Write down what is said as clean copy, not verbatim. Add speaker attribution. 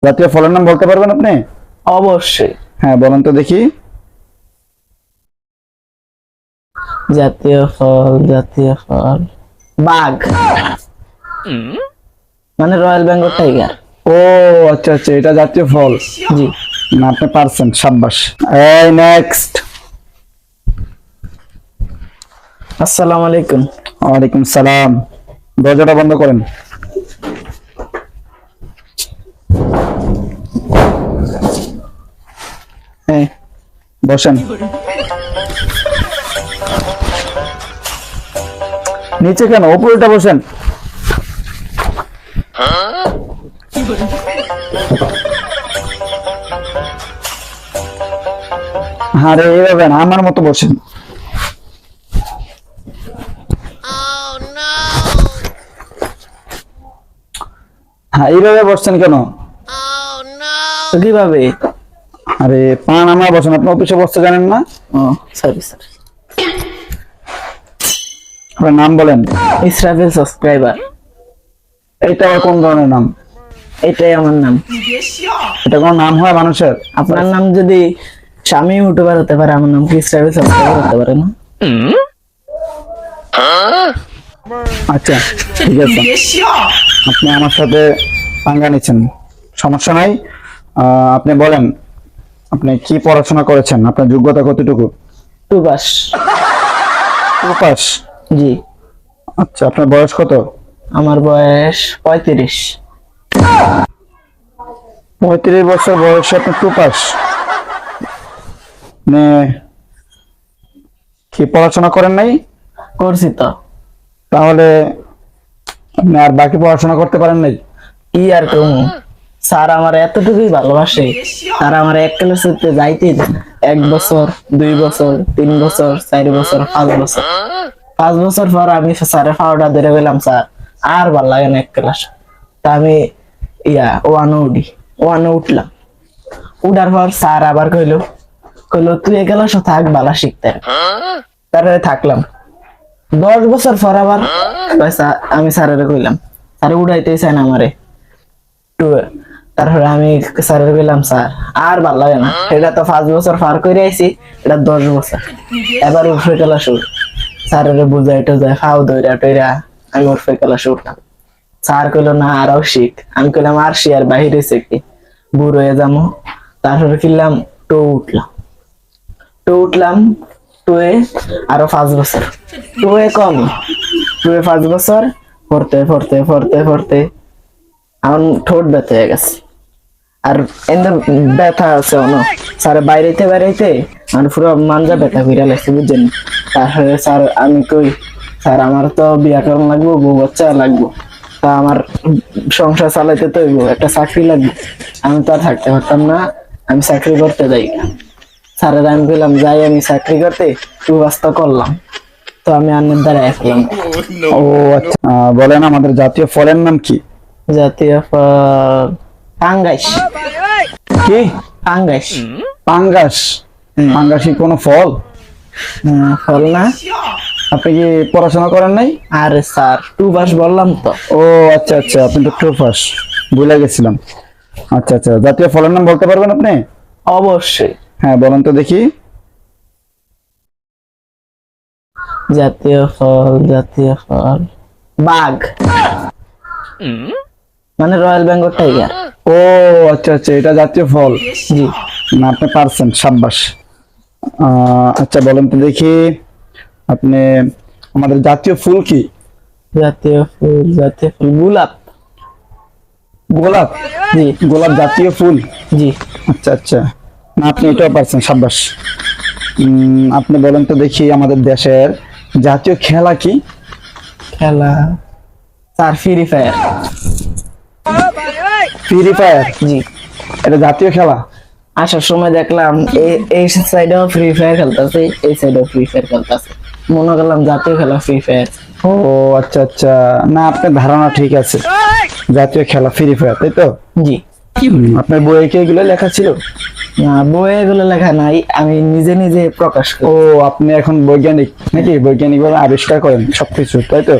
Speaker 1: জাতীয় ফলের নাম বলতে পারবেন আপনি?
Speaker 2: অবশ্যই।
Speaker 1: হ্যাঁ বলেন তো দেখি।
Speaker 2: জাতীয় ফল বাঘ, মানে রয়্যাল বেঙ্গল টাইগার।
Speaker 1: ও আচ্ছা আচ্ছা, এটা জাতীয় ফল।
Speaker 2: জি।
Speaker 1: না আপনি পারছেন, সাব্বাস। এই নেক্সট।
Speaker 2: আসসালামু আলাইকুম।
Speaker 1: ওয়ালাইকুম সালাম। দরজাটা বন্ধ করেন।
Speaker 2: হ্যাঁ,
Speaker 1: বসেন। নিচে কেন, উপরেটা বসেন। আরে এইভাবে না, আমার মতো বসেন। হ্যাঁ এইভাবে বসছেন কেন?
Speaker 2: তো কিভাবে?
Speaker 1: আরে পান আমার বসেন, আপনি অফিসে বসতে জানেন না?
Speaker 2: ও সরি সরি।
Speaker 1: আপনার নাম বলেন।
Speaker 2: ইসরাফিল সাবস্ক্রাইবার।
Speaker 1: এটা আবার কোন ধরনের নাম?
Speaker 2: এটাই আমার নাম।
Speaker 1: এটা কোন নাম হয় মানুষের?
Speaker 2: আপনার নাম যদি স্বামী ইউটিউবার হতে পারে, আমার নাম কি ইসরাফিল সাবস্ক্রাইবার হতে পারে না?
Speaker 1: আচ্ছা ঠিক আছে, আপনি আমার সাথে পাঙ্গা নিচ্ছেন, সমস্যা নাই। আপনি বলেন, আপনি কি পড়াশোনা করেছেন, আপনার যোগ্যতা কতটুকু?
Speaker 2: 2 পাস।
Speaker 1: 2 পাস।
Speaker 2: জি।
Speaker 1: আচ্ছা, আপনার বয়স কত?
Speaker 2: আমার বয়স 35।
Speaker 1: 35 বছর বয়সে আপনি 2 পাস? মানে কি পড়াশোনা করেন নাই?
Speaker 2: করছি তো।
Speaker 1: তাহলে আপনি আর বাকি পড়াশোনা করতে পারেন নাই?
Speaker 2: কি আর কম, স্যার আমার এতটুকুই ভালোবাসে, স্যার আমার এক ক্লাসে যাইতে 1 বছর 2 বছর 3 বছর 4 বছর 5 বছর। 5 বছর পর আমি স্যারের ফাওটা ধরে গেলাম, স্যার আর ভাল লাগে না এক ক্লাস। তা আমি ওয়ানে উঠলাম। উঠার পর স্যার আবার কইলো তুই এই ক্লাসে থাক, ভালো শিখতে। তারপরে থাকলাম। 10 বছর পর আবার আমি স্যারের কইলাম, স্যার উঠাইতেই চায় না আমারে। তারপরে আমি স্যারের কইলাম, স্যার আর ভাল লাগে না, এটা তো 5 বছর পার করে আইছি, এটা 10 বছর, এবার উঠে ক্লাস উঠ। স্যারের বুঝাই যায় ফাও দইরা টইরা আমি উঠে ক্লাস উঠলাম। স্যার কইলো না আরো শিখ। আমি কইলাম আর শিয়ার বাহিরে শিখি, বুড়ো হয়ে যাবো। তারপরে কিনলাম টু উঠলাম। টুয়ে আরো 5 বছর, টুয়ে কম, 5 বছর পড়তে পড়তে পড়তে পড়তে আমার ঠোঁট ব্যথা হয়ে গেছে। আর এমনি ব্যথা আছে স্যার বাইরেতে আমার পুরো মাঞ্জা ব্যথা ঘুরে লাগছে, বুঝছেন। তারপরে স্যার আমি কই, স্যার আমার তো বিয়া করানো লাগবো, বউ বাচ্চা লাগবো, তা আমার সংসার চালাইতে তো একটা চাকরি লাগবে। আমি তো আর থাকতে পারতাম না, আমি চাকরি করতে যাই। স্যারের আমি বললাম যাই আমি চাকরি করতে, ব্যবস্থা করলাম। তো আমি আন্নের দ্বারা আসলাম।
Speaker 1: ও আচ্ছা, বলেন আমাদের জাতীয় ফলের নাম কি?
Speaker 2: জাতীয় ফল পাঙ্গাস।
Speaker 1: কি?
Speaker 2: পাঙ্গাস।
Speaker 1: পাঙ্গাস? পাঙ্গাস কি কোনো ফল?
Speaker 2: ফল না।
Speaker 1: আপনি কি পড়াশোনা করেন নাই?
Speaker 2: আরে স্যার 2 পাস বললাম তো।
Speaker 1: ও আচ্ছা আচ্ছা, আপনি তো 2 পাস, ভুলে গেছিলাম। আচ্ছা আচ্ছা, জাতীয় ফলের নাম বলতে পারবেন আপনি?
Speaker 2: অবশ্যই।
Speaker 1: হ্যাঁ বলেন তো দেখি।
Speaker 2: জাতীয় ফল বাঘ, মানে রয়্যাল বেঙ্গল টাইগার।
Speaker 1: ও আচ্ছা আচ্ছা, এটা জাতীয় ফল।
Speaker 2: জি।
Speaker 1: না আপনি পারছেন, সাব্বাস। আচ্ছা বলেন তো দেখি, আপনি আমাদের জাতীয় ফুল কি?
Speaker 2: জাতীয় ফুল গোলাপ।
Speaker 1: গোলাপ?
Speaker 2: জি।
Speaker 1: গোলাপ জাতীয় ফুল?
Speaker 2: জি।
Speaker 1: আচ্ছা আচ্ছা, না আপনি এটাও পারছেন, সাব্বাস। আপনি বলেন তো দেখি, আমাদের দেশের জাতীয় খেলা কি?
Speaker 2: খেলা sir free fire.
Speaker 1: Free fire?
Speaker 2: জি।
Speaker 1: এটা জাতীয় খেলা?
Speaker 2: আসার সময় দেখলাম এই সাইডেও ফ্রি ফায়ার খেলতেছে, এই সাইডেও ফ্রি ফায়ার খেলতেছে, মনে করলাম জাতীয় খেলা ফ্রি ফায়ার।
Speaker 1: ও আচ্ছা আচ্ছা, না আপনার ধারণা ঠিক আছে, জাতীয় খেলা ফ্রি ফায়ার, তাই তো?
Speaker 2: জি।
Speaker 1: আপনার বইয়ে কি এগুলো লেখা ছিল?
Speaker 2: না, বইয়ে এগুলো লেখা নাই, আমি নিজে নিজে প্রকাশ করি।
Speaker 1: ও আপনি এখন বৈজ্ঞানিক নাকি? বৈজ্ঞানিক ভাবে আবিষ্কার করেন সবকিছু, তাই তো?